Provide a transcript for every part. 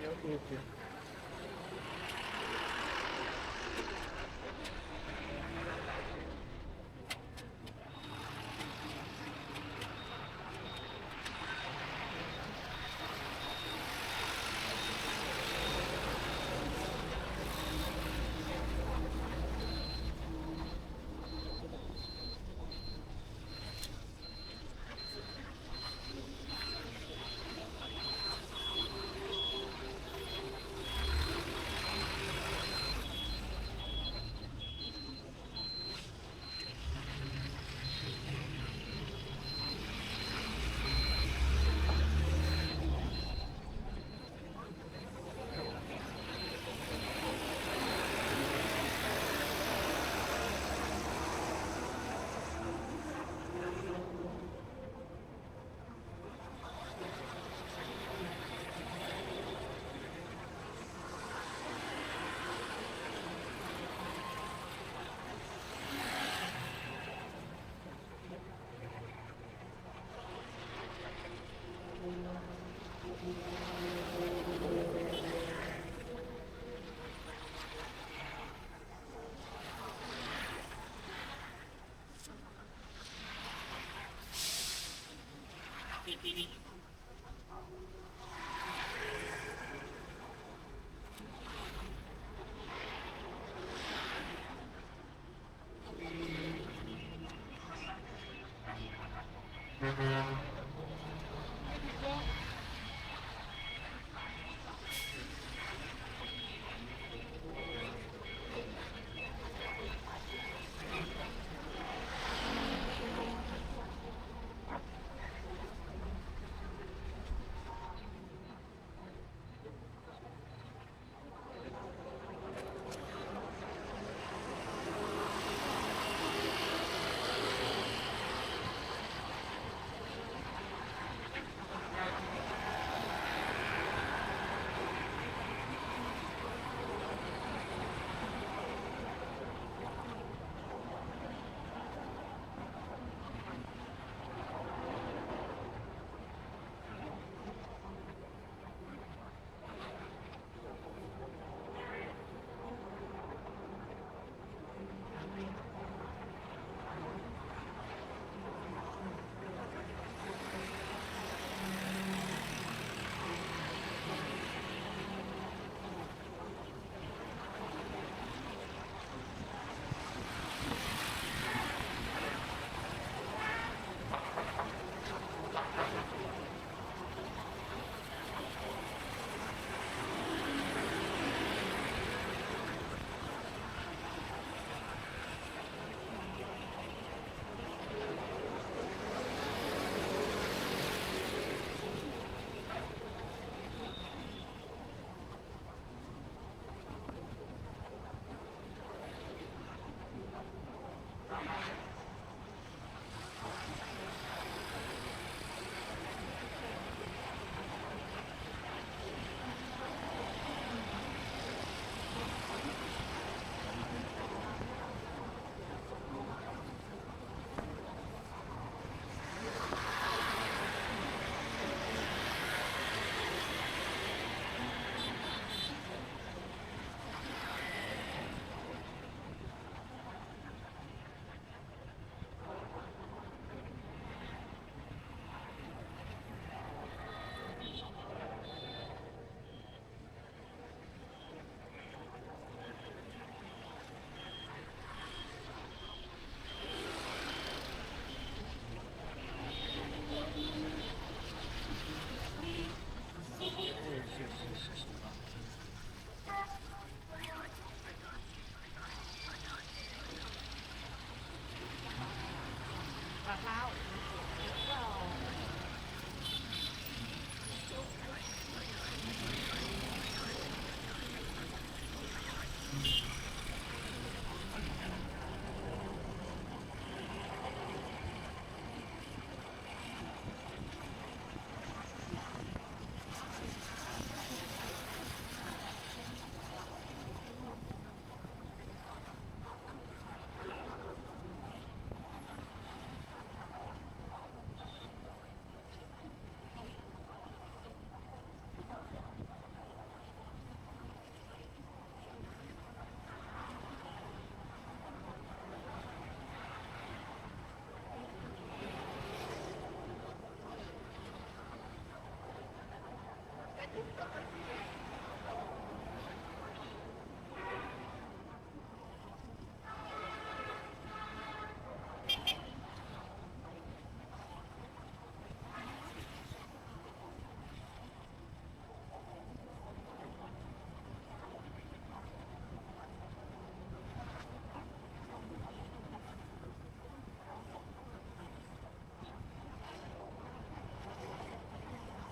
Ok, ok.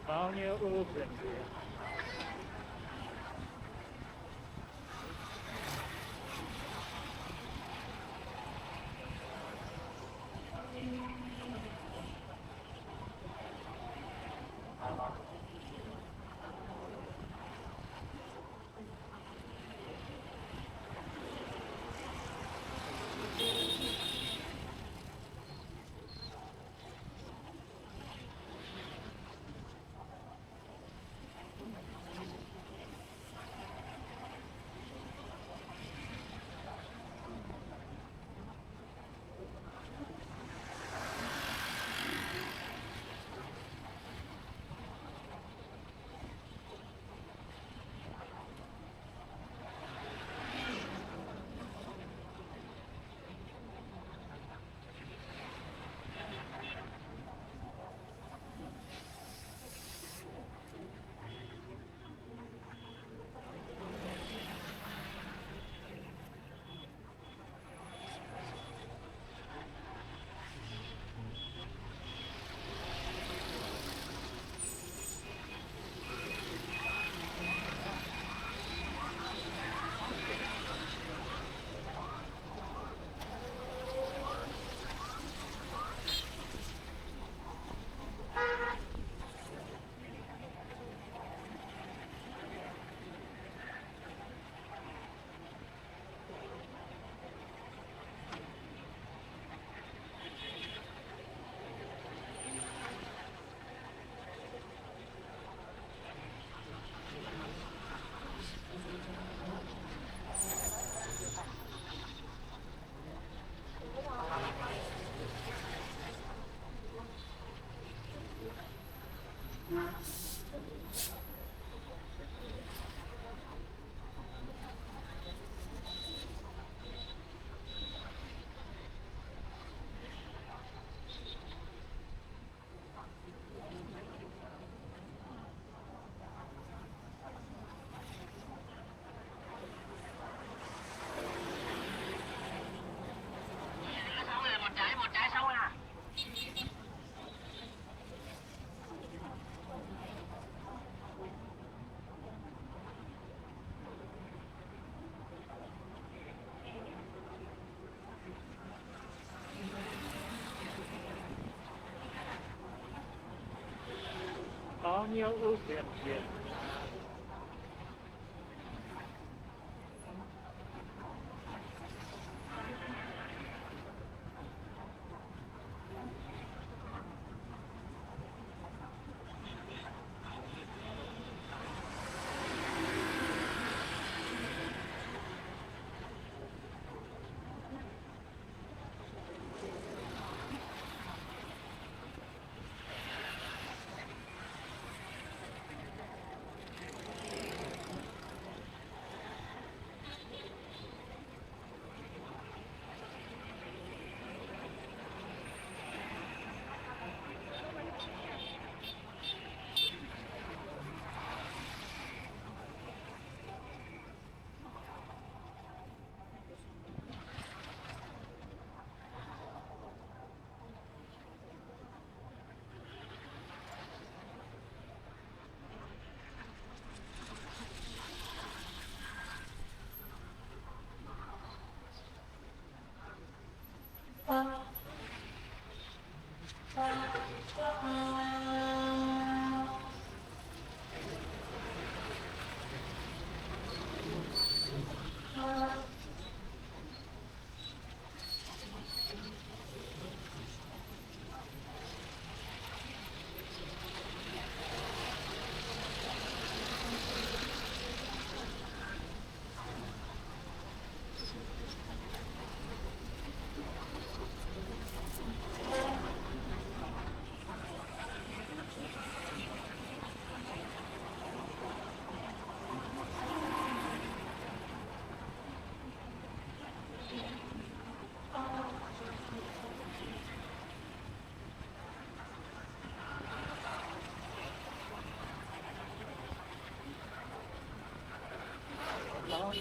Bao nhiêu ưu phiền gì. Một trái xong à. Bao nhiêu ưu phiền gì.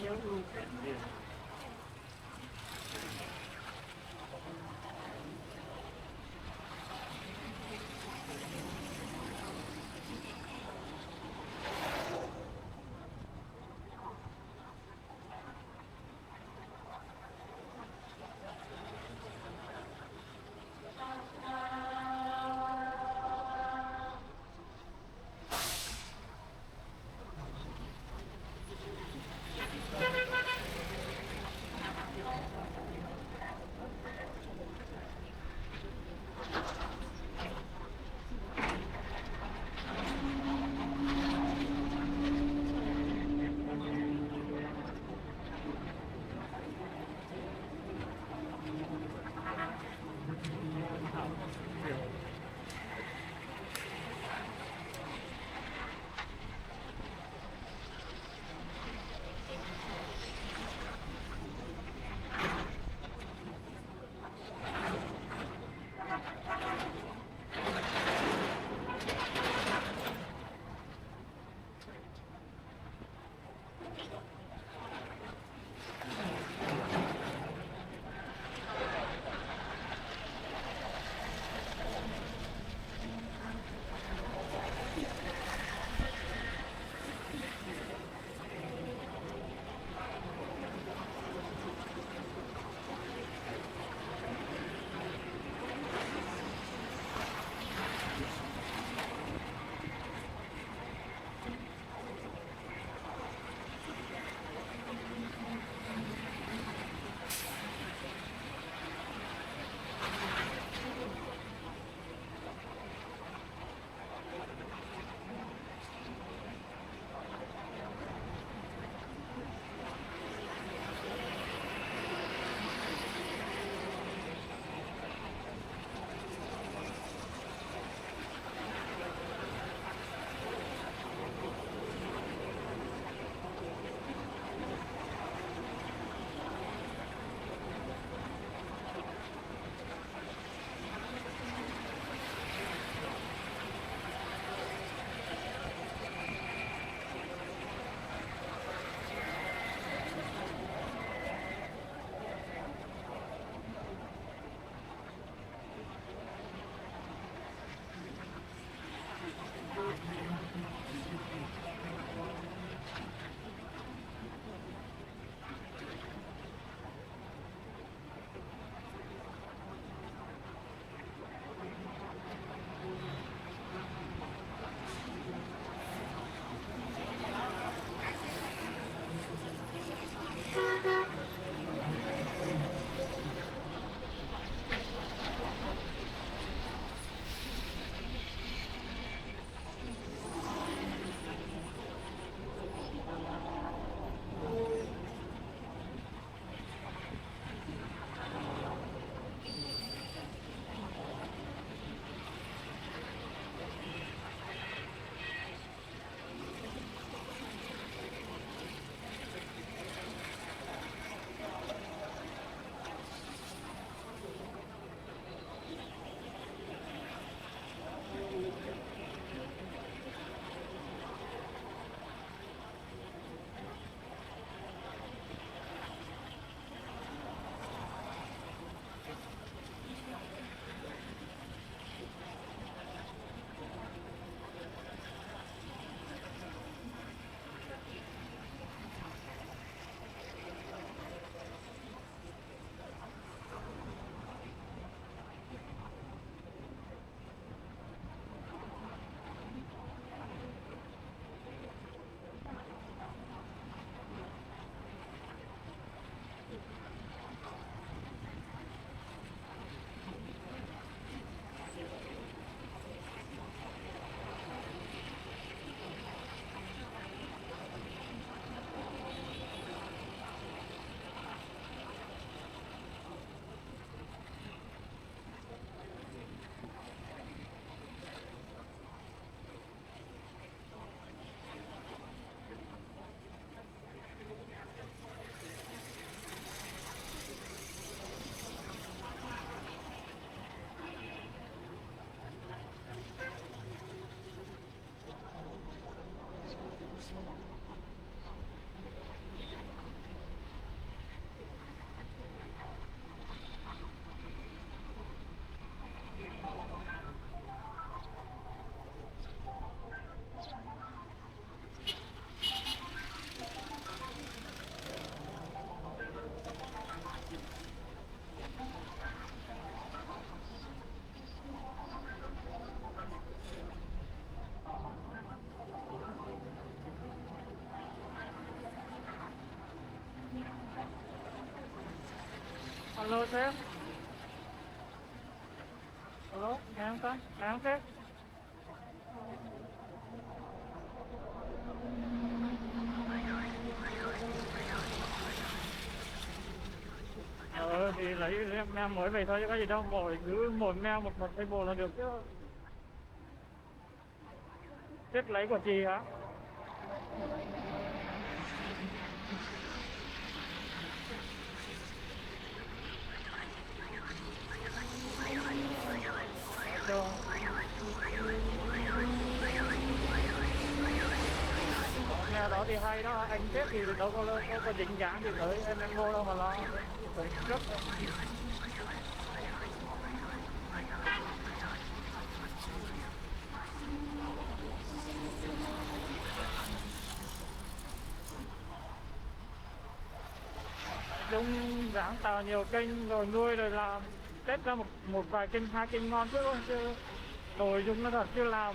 nhiêu ưu phiền liền. Alo sếp. Alo, nghe không con? Nghe không sếp? Thì lấy mail mới về thôi chứ có gì đâu, mỗi cứ một mail một table là được chứ. Sếp lấy của chị hả? Được. Nghe đó thì hay đó, anh sếp thì đâu có dính dáng gì tới em vô đâu mà lo. Phải rất chúng ráng tạo nhiều kênh rồi nuôi rồi làm test ra một vài kênh, hai kênh ngon trước thôi chứ nội dung nó thật chưa làm.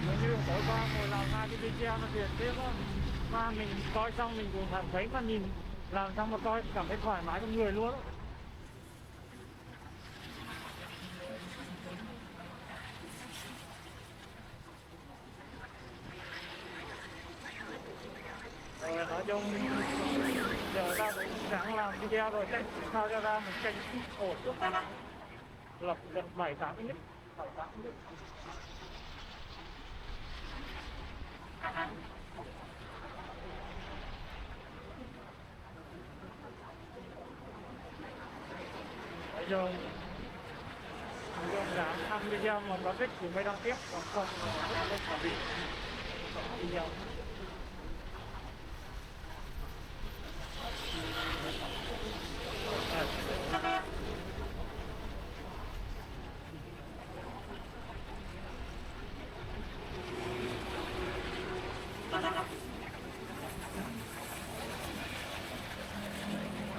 Giống như tối qua ngồi làm hai cái video nó tiền tiếp á, mà mình coi xong mình cũng cảm thấy mà nhìn làm xong mà coi cảm thấy thoải mái trong người luôn á. Rồi nói chung giờ ra cũng ráng làm video rồi test sao cho ra một kênh ổn chút, lập gần 7-8 cái nick, 7-8 nick. Bây giờ ráng làm video mà có thích thì mới đăng tiếp, còn không thì lên khỏi bị video.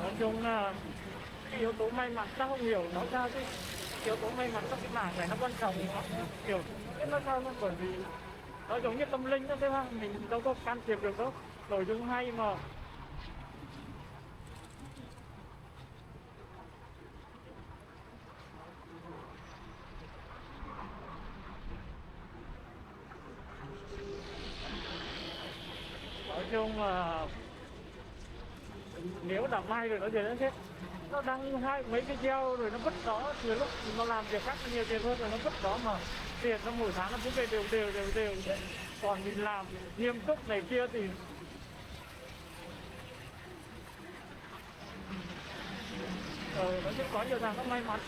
Nói chung là yếu tố may mắn ta không hiểu nó sao chứ yếu tố may mắn trong cái mảng này nó quan trọng lắm, kiểu biết nó sao nó, bởi vì nó giống như tâm linh đó thế ha, mình đâu có can thiệp được đâu, nội dung hay mà. Nói chung là nếu đã may rồi nó gì đó chứ nó đăng hai mấy video rồi nó vứt đó, từ lúc nó làm việc khác nhiều tiền hơn rồi nó vứt đó mà tiền nó mỗi tháng nó cũng về đều. Còn mình làm nghiêm túc này kia thì nó sẽ có nhiều thằng nó may mắn,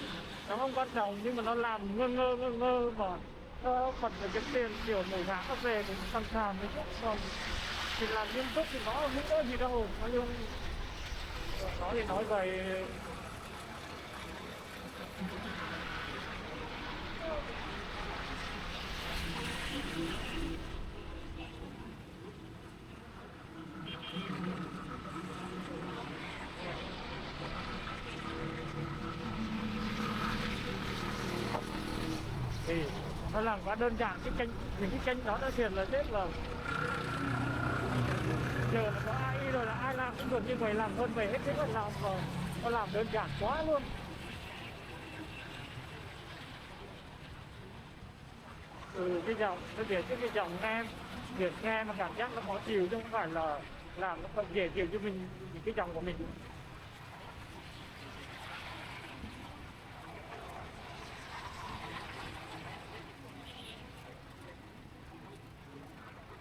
nó không quan trọng nhưng mà nó làm ngơ ngơ mà nó bật được kiếm tiền kiểu mỗi tháng nó về cũng sẵn sàng với chút. Còn thì làm nghiêm túc thì nó không có gì đâu, nói chung nói thì nói vậy. Thì nó làm quá đơn giản, cái kênh những cái kênh đó đã thiệt là chết là giờ là có ai rồi là ai làm cũng được như vậy, làm hơn vậy hết, thế mà làm mà nó làm đơn giản quá luôn. Cái giọng nó để cái giọng nghe việc nghe mà cảm giác nó khó chịu chứ không phải là làm nó còn dễ chịu cho mình những cái giọng của mình.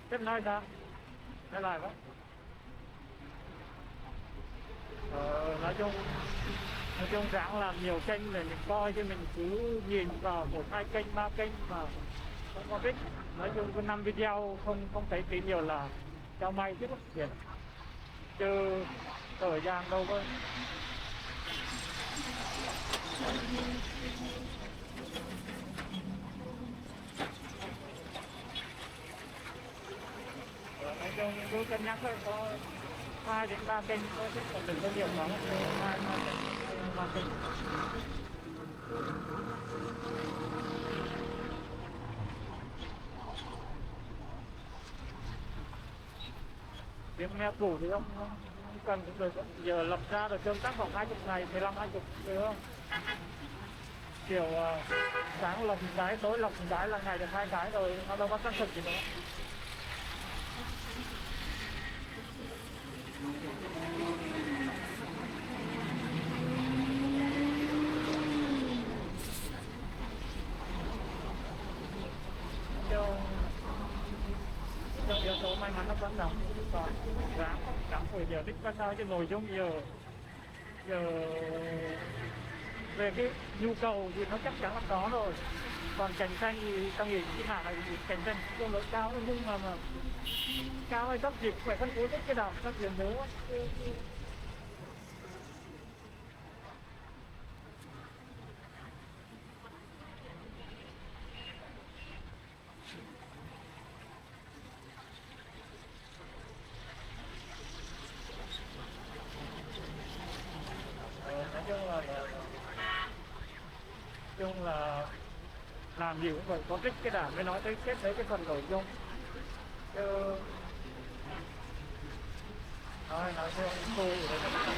Tiếp nói sao? Nói lại đó. Nói chung ráng làm nhiều kênh để mình coi, chứ mình cứ nhìn vào một hai kênh, ba kênh mà không có thích. Nói chung có 5 video không thấy tí nhiều là cho may chứ tiền, chứ thời gian đâu có. Nói chung cứ cân nhắc thôi, có 2 đến 3 kênh thôi chứ còn đừng có nhiều quá, 2 kênh, 3 kênh. Tiếng nghe cũ thì không cần cũng được, giờ lập ra được tương tác khoảng 20 ngày, 15-20 được không? Kiểu sáng lọc một cái, tối lọc một cái là ngày được 2 cái rồi, nó đâu có xác thực gì nữa. Trong yếu tố may mắn nó vẫn đồng, còn ráng hồi giờ thích ra sao chứ nội dung giờ về cái nhu cầu thì nó chắc chắn là có rồi, còn cạnh tranh thì tao nghĩ cái nào là cạnh tranh tương đối cao, nhưng mà cao hay thấp thì phải phân phối hết cái đàm phát triển nữa. Nói chung là làm gì cũng phải có trích cái đàm mới nói tới kết đấy cái phần nội dung chứ nói theo cô ở đấy.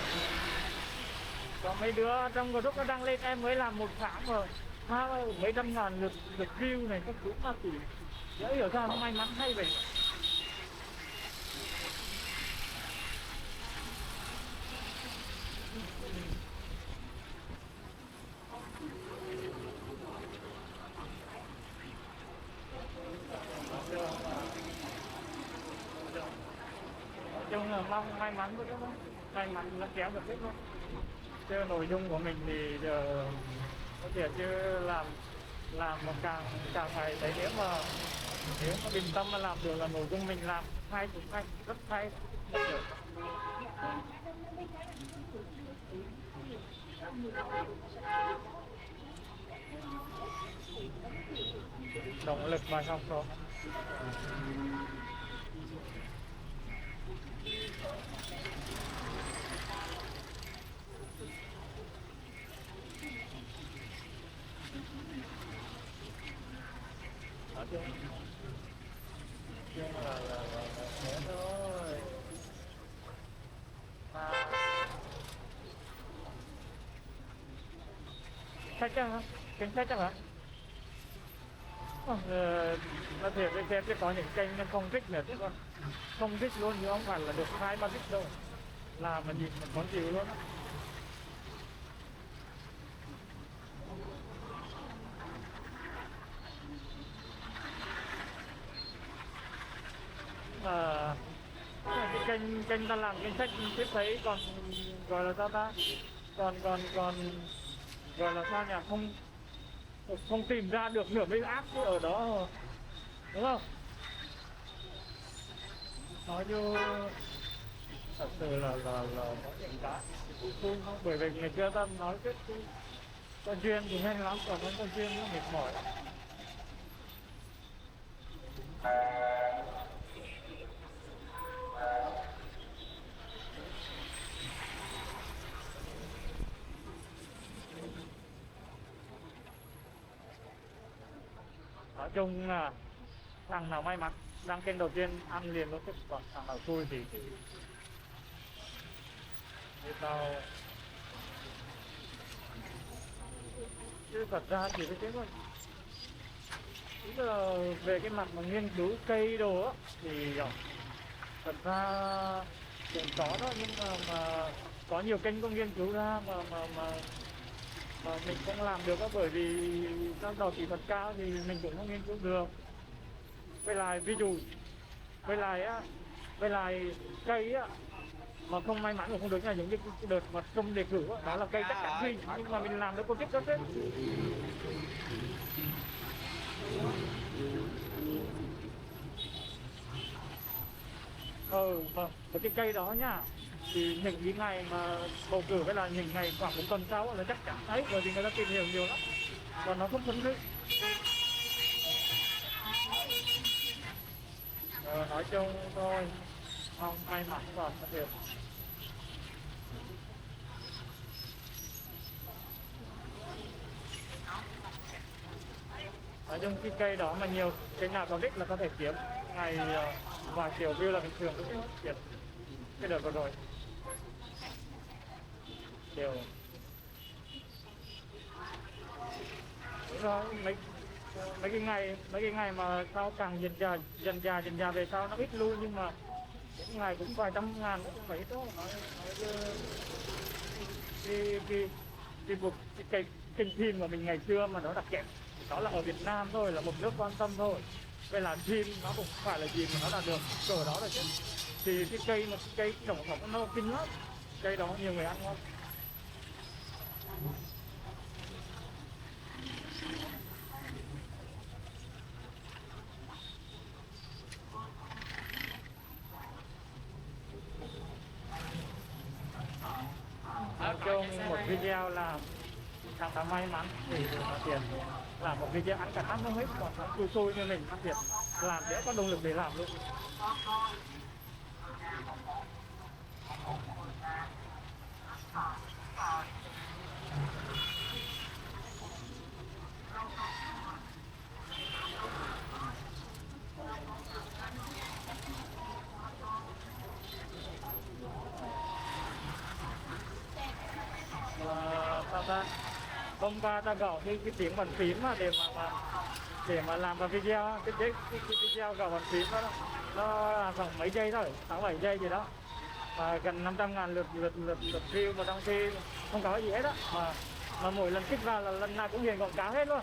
Có mấy đứa trong group nó đăng lên em mới làm 1 tháng rồi mấy trăm ngàn lượt view này các thứ mà tỷ, dễ hiểu sao nó may mắn hay vậy. Nói chung là mong may mắn thôi, may mắn nó kéo được hết luôn, chứ nội dung của mình thì giờ có thể chứ làm mà càng ngày thấy nếu mà bình tâm mà làm được là nội dung mình làm hay cũng hay, rất hay. Động lực mà học rồi. Nói chung thế thôi mà sách chắc hả? Kênh sách chắc hả? Nó thiệt cái xem chứ có những kênh nó không thích nữa chứ, còn không thích luôn chứ không phải là được 2-3 thích đâu, làm mà nhìn mà khó chịu luôn á. Cái kênh ta làm kênh sách tiếp thấy còn gọi là sao ta, còn gọi là sao nhỉ, không tìm ra được nửa mấy app ở đó đúng không, nói như thật sự là có những cái không, bởi vì ngày xưa ta nói cái con duyên thì nhanh lắm, còn con duyên nó mệt mỏi lắm. Nói chung là thằng nào may mắn đăng kênh đầu tiên ăn liền nó thích, còn thằng nào xui thì như tao, chứ thật ra chỉ cái thôi. Tức là về cái mặt mà nghiên cứu cây đồ á thì thật ra cũng có đó, nhưng mà có nhiều kênh có nghiên cứu ra mà mình không làm được đó, bởi vì trong đầu kỹ thuật cao thì mình cũng không nghiên cứu được. Với lại ví dụ với lại cây á mà không may mắn cũng không được, là những cái đợt mà trong đề cử đó là cây chắc chắn huy, nhưng mà mình làm được con tiếp đó thế. Vâng, cái cây đó nhá, thì những cái ngày mà bầu cử với là những ngày khoảng 1 tuần sau là chắc chắn thấy, bởi vì người ta tìm hiểu nhiều lắm, còn nó không phấn khích. Nói chung thôi, không may mắn còn có được. Nói chung cái cây đó mà nhiều, cái nào có đích là có thể kiếm ngày vài triệu view là bình thường, cũng kiếm cái đợt vừa rồi. đều đúng rồi. Mấy cái ngày mà sau càng dần dà về sau nó ít luôn, nhưng mà những ngày cũng vài trăm ngàn cũng không phải ít đâu. Nói cái kênh phim mà mình ngày xưa mà nó đặt kẹp đó là ở Việt Nam thôi, là một nước quan tâm thôi. Về làm phim nó cũng không phải là gì mà nó đạt được cỡ đó rồi chứ. Thì cái cây trồng học nó kinh lắm, cây đó nhiều người ăn ngon. Nói chung một video là cảm thấy may mắn thì được tiền, làm một video ăn cả năm không hết, còn xui xui như mình ăn thiệt, làm để có động lực để làm luôn. Sao ta, hôm qua ta gọi cái tiếng bàn phím mà để mà làm vào video, cái video gọi bàn phím nó là khoảng mấy giây thôi, 6-7 giây gì đó, và gần 500.000 lượt view, mà trong khi không có gì hết á, mà mỗi lần kích vào là lần nào cũng hiện quảng cáo hết luôn.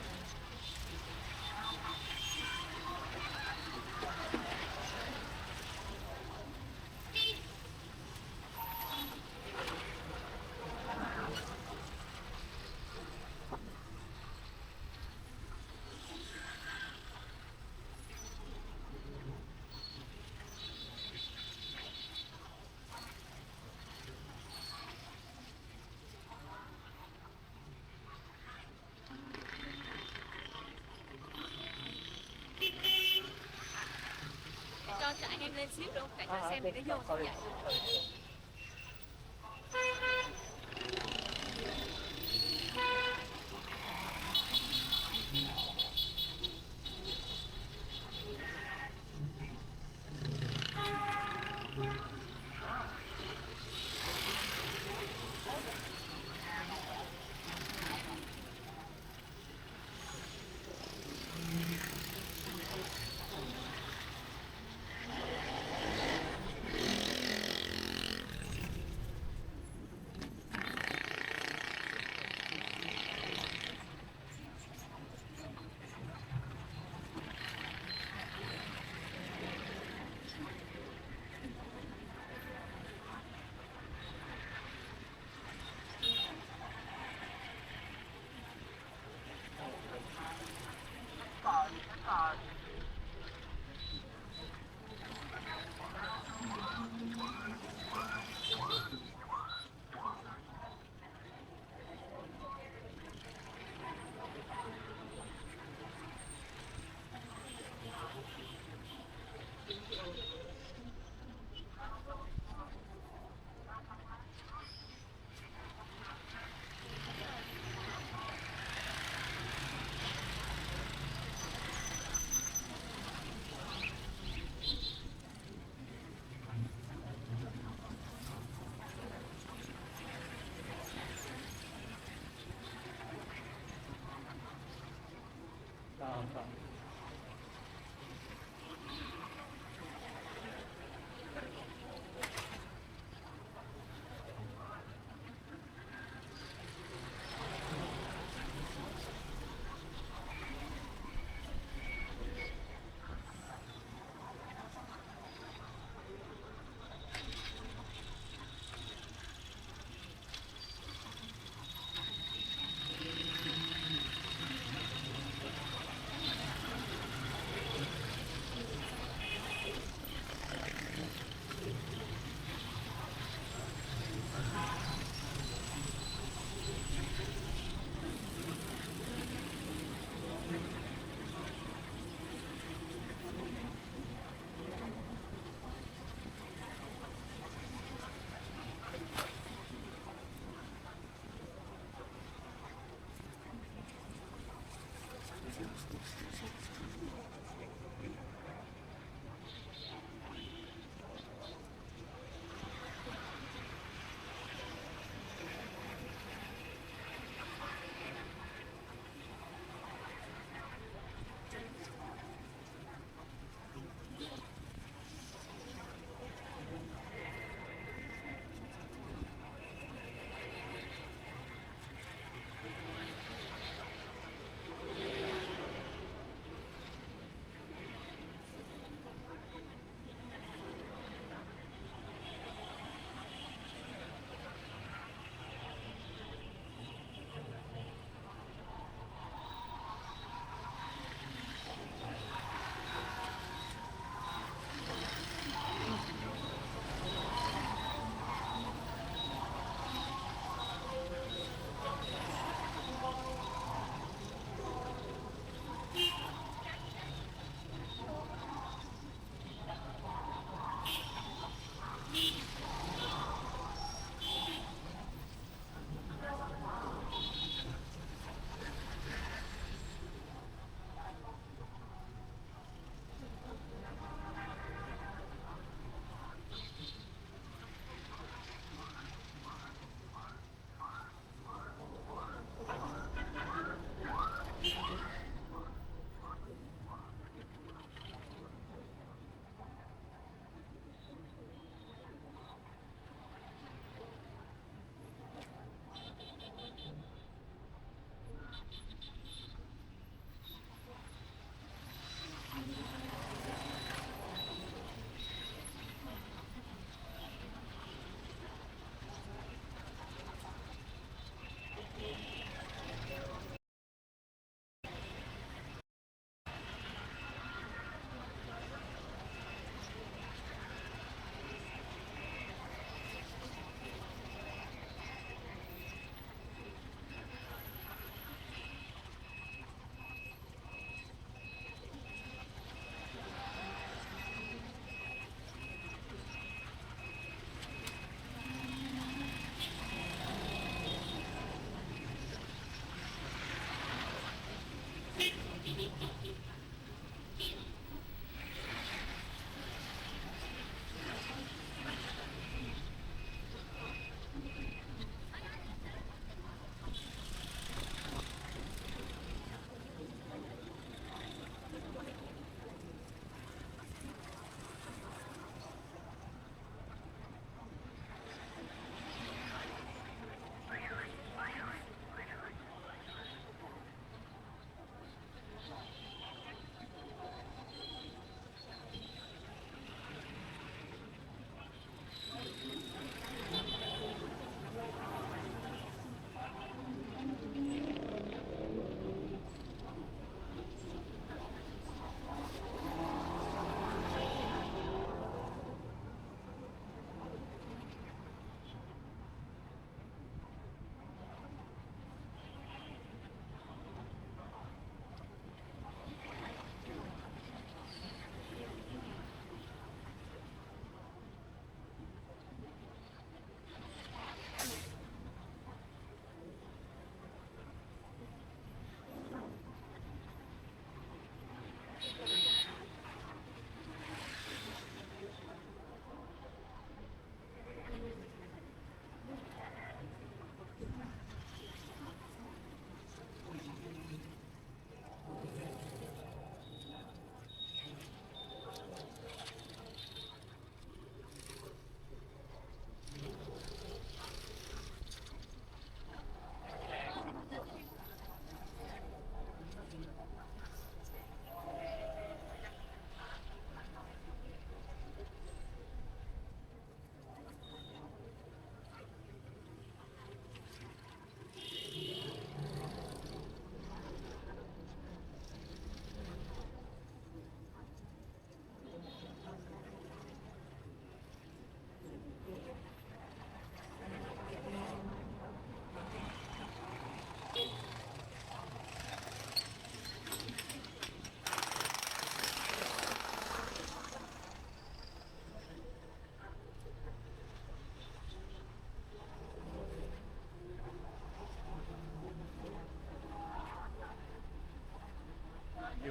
Cho anh em lên ship luôn, để cho xem thì nó vô không vậy.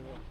chịu